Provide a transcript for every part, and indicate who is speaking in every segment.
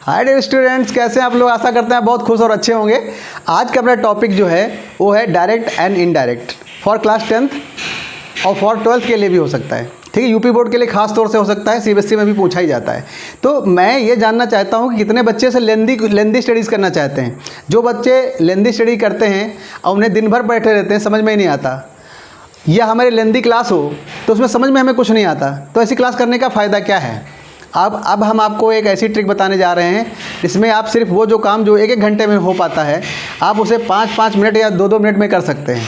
Speaker 1: Hi dear students, कैसे हैं आप लोग? आशा करते हैं बहुत खुश और अच्छे होंगे। आज का अपना टॉपिक जो है वो है direct and indirect for class 10th और फॉर 12th के लिए भी हो सकता है। ठीक है, यूपी बोर्ड के लिए खास तौर से हो सकता है, सीबीएसई में भी पूछा ही जाता है। तो मैं ये जानना चाहता हूँ कि कितने बच्चे से लेंदी स्टडीज़ करना चाहते हैं। जो बच्चे लेंदी स्टडी करते हैं और उन्हें दिन भर बैठे रहते हैं, समझ में ही नहीं आता, या हमारी लेंदी क्लास हो तो उसमें समझ में हमें कुछ नहीं आता, तो ऐसी क्लास करने का फ़ायदा क्या है? अब हम आपको एक ऐसी ट्रिक बताने जा रहे हैं जिसमें आप सिर्फ वो जो काम जो एक घंटे में हो पाता है, आप उसे 5-5 मिनट या 2-2 मिनट में कर सकते हैं।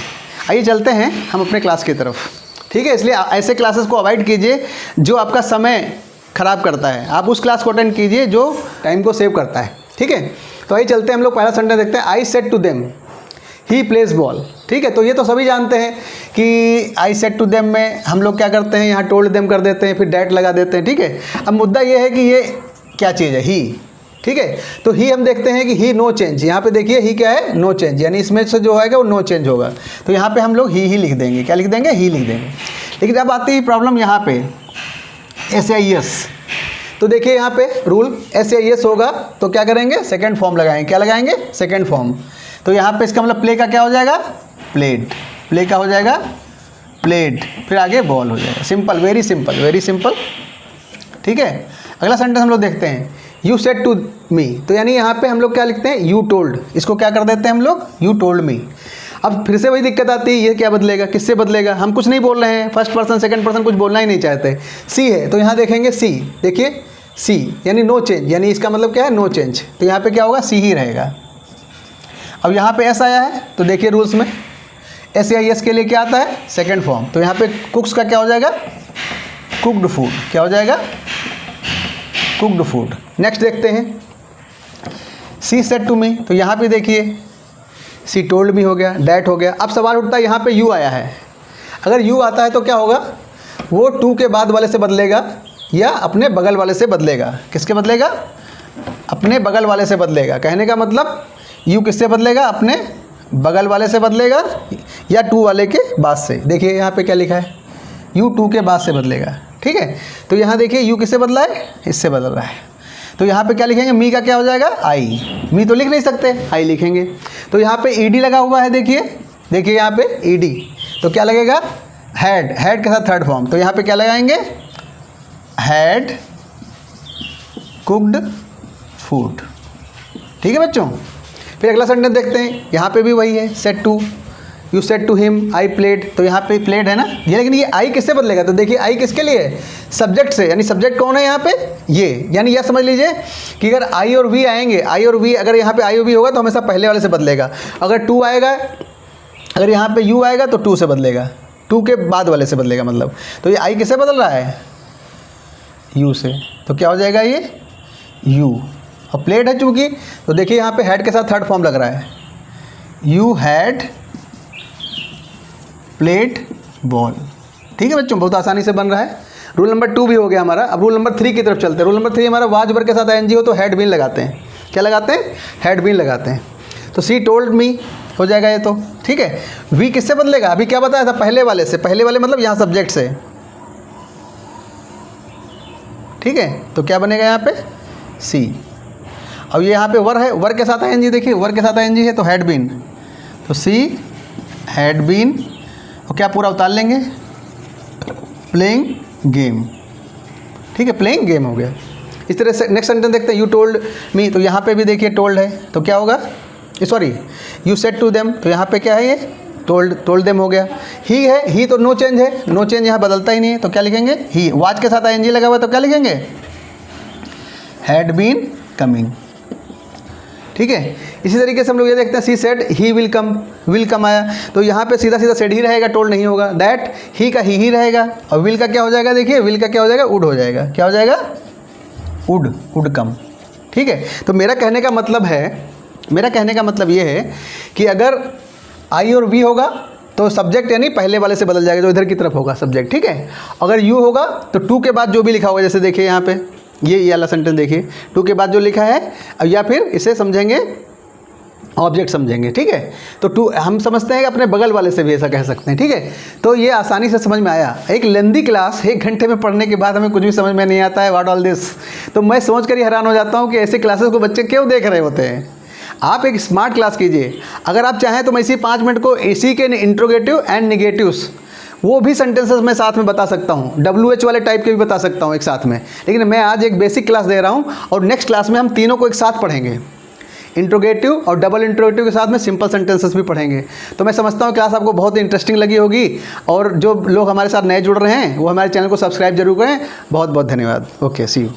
Speaker 1: आइए चलते हैं हम अपने क्लास की तरफ। ठीक है, इसलिए ऐसे क्लासेस को अवॉइड कीजिए जो आपका समय ख़राब करता है। आप उस क्लास को अटेंड कीजिए जो टाइम को सेव करता है। ठीक है, तो आइए चलते हैं, हम लोग पहला सेंटेंस देखते हैं। I said to them he plays ball. ठीक है, तो ये तो सभी जानते हैं कि आई सेड टू देम में हम लोग क्या करते हैं, यहाँ टोल्ड देम कर देते हैं, फिर डैट लगा देते हैं। ठीक है, अब मुद्दा ये है कि ये क्या चीज़ है, ही। ठीक है, तो ही हम देखते हैं कि ही नो चेंज। यहाँ पे देखिए ही क्या है, नो चेंज, यानी इसमें से जो होगा वो नो चेंज होगा। तो यहाँ पे हम लोग ही लिख देंगे। क्या लिख देंगे? ही लिख देंगे। लेकिन अब आती है प्रॉब्लम यहाँ पे, SAES। तो देखिए यहाँ पे रूल SAES होगा तो क्या करेंगे, सेकेंड फॉर्म लगाएंगे। क्या लगाएंगे? Second form. तो यहाँ पे इसका मतलब प्ले का क्या हो जाएगा? प्लेड। प्ले का हो जाएगा प्लेड, फिर आगे बॉल हो जाएगा। Simple, very simple, very simple. ठीक है, अगला सेंटेंस हम लोग देखते हैं। यू सेड टू मी, तो यानी यहाँ पे हम लोग क्या लिखते हैं? You told. इसको क्या कर देते हैं हम लोग? You told me. अब फिर से वही दिक्कत आती है, ये क्या बदलेगा, किससे बदलेगा? हम कुछ नहीं बोल रहे हैं, फर्स्ट पर्सन सेकंड पर्सन कुछ बोलना ही नहीं चाहते। सी है तो यहाँ देखेंगे सी, देखिए सी यानी नो चेंज, यानी इसका मतलब क्या है? No change. तो यहाँ पे क्या होगा? सी ही रहेगा। अब यहाँ पे एस आया है तो देखिए रूल्स में SAES के लिए क्या आता है? Second form. तो यहाँ पे कुक्स का क्या हो जाएगा? Cooked food. क्या हो जाएगा? Cooked food. नेक्स्ट देखते हैं, सी सेड टू मी। तो यहाँ पे देखिए सी टोल्ड मी हो गया, डैट हो गया। अब सवाल उठता है यहाँ पे यू आया है। अगर यू आता है तो क्या होगा? वो टू के बाद वाले से बदलेगा या अपने बगल वाले से बदलेगा। किसके बदलेगा? अपने बगल वाले से बदलेगा। कहने का मतलब यू किससे बदलेगा? अपने बगल वाले से बदलेगा या टू वाले के बाद से। देखिए यहाँ पे क्या लिखा है? यू टू के बाद से बदलेगा। ठीक है, तो यहाँ देखिए यू किससे बदला है? इससे बदल रहा है। तो यहाँ पे क्या लिखेंगे? मी का क्या हो जाएगा? आई। मी तो लिख नहीं सकते, आई लिखेंगे। तो यहाँ पे ED लगा हुआ है, देखिए देखिए यहाँ पे ED। तो क्या लगेगा? हैड। हैड के साथ थर्ड फॉर्म। तो यहाँ पे क्या लगाएंगे? Had cooked food. ठीक है बच्चों, फिर अगला सेंटेंस देखते हैं। यहाँ पे भी वही है, said to, you said to him I played. तो यहाँ पे प्लेड है ना ये, लेकिन ये आई किससे बदलेगा? तो देखिए आई किसके लिए है? सब्जेक्ट से, यानी सब्जेक्ट कौन है यहाँ पे? ये। यानी यह समझ लीजिए कि अगर आई और वी आएंगे, आई और वी, अगर यहाँ पे आई और वी होगा तो हमेशा पहले वाले से बदलेगा। अगर टू आएगा, अगर यहाँ पे यू आएगा तो टू से बदलेगा, टू के बाद वाले से बदलेगा मतलब। तो ये आई किससे बदल रहा है? यू से। तो क्या हो जाएगा ये? यू। और प्लेड है चूँकि, तो देखिए यहाँ पे हैड के साथ थर्ड फॉर्म लग रहा है, यू हैड प्लेड बॉल। ठीक है बच्चों, बहुत आसानी से बन रहा है। रूल नंबर 2 भी हो गया हमारा। अब रूल नंबर 3 की तरफ चलते हैं। रूल नंबर 3 हमारा वाज वर्ब के साथ ING हो तो हैड बीन लगाते हैं। क्या लगाते हैं? हैड बीन लगाते हैं। तो सी टोल्ड मी हो जाएगा ये तो। ठीक है, वी किससे बदलेगा? अभी क्या बताया था? पहले वाले से। पहले वाले मतलब यहाँ सब्जेक्ट से। ठीक है, तो क्या बनेगा यहाँ पे? सी। अब ये यहाँ पे वर है, वर के साथ ING, देखिए वर के साथ ING है तो हैड बीन। तो सी हैड बीन, और क्या पूरा उतार लेंगे? Playing game. ठीक है, प्लेइंग गेम हो गया। इस तरह से नेक्स्ट सेंटेंस देखते हैं, यू टोल्ड मी। तो यहाँ पे भी देखिए टोल्ड है तो क्या होगा? Sorry, you said to them. तो यहाँ पे क्या है? ये टोल्ड देम हो गया। ही है, ही तो नो चेंज है, नो चेंज यहाँ बदलता ही नहीं है। तो क्या लिखेंगे? ही। वाज के साथ ING लगा हुआ तो क्या लिखेंगे? Had been coming. ठीक है, इसी तरीके से हम लोग ये देखते हैं, she said he will come. Will come आया तो यहाँ पे सीधा सीधा सेड ही रहेगा, टोल्ड नहीं होगा। दैट ही का ही रहेगा, और विल का क्या हो जाएगा? देखिए विल का क्या हो जाएगा? वुड हो जाएगा। क्या हो जाएगा? Would, would come. ठीक है, तो मेरा कहने का मतलब ये है कि अगर आई और वी होगा तो सब्जेक्ट यानी पहले वाले से बदल जाएगा, जो इधर की तरफ होगा सब्जेक्ट। ठीक है, अगर यू होगा तो टू के बाद जो भी लिखा होगा, जैसे देखिए यहाँ पे ये वाला सेंटेंस देखिए, टू के बाद जो लिखा है, या फिर इसे समझेंगे ऑब्जेक्ट समझेंगे, ठीक है। तो टू हम समझते हैं कि अपने बगल वाले से भी ऐसा कह सकते हैं, ठीक है। तो ये आसानी से समझ में आया। एक लेंदी क्लास 1 घंटे में पढ़ने के बाद हमें कुछ भी समझ में नहीं आता है, व्हाट ऑल दिस। तो मैं सोच कर ही हैरान हो जाता हूँ कि ऐसे क्लासेस को बच्चे क्यों देख रहे होते हैं। आप एक स्मार्ट क्लास कीजिए। अगर आप चाहें तो मैं इसी 5 मिनट को इसी के इंट्रोगेटिव एंड निगेटिव्स वो भी सेंटेंसेस मैं साथ में बता सकता हूँ, WH वाले टाइप के भी बता सकता हूँ एक साथ में। लेकिन मैं आज एक बेसिक क्लास दे रहा हूँ और नेक्स्ट क्लास में हम तीनों को एक साथ पढ़ेंगे, इंट्रोगेटिव और डबल इंट्रोगेटिव के साथ में सिंपल सेंटेंसेस भी पढ़ेंगे। तो मैं समझता हूँ क्लास आपको बहुत इंटरेस्टिंग लगी होगी। और जो लोग हमारे साथ नए जुड़ रहे हैं वो हमारे चैनल को सब्सक्राइब जरूर करें। बहुत बहुत धन्यवाद। Okay, see you.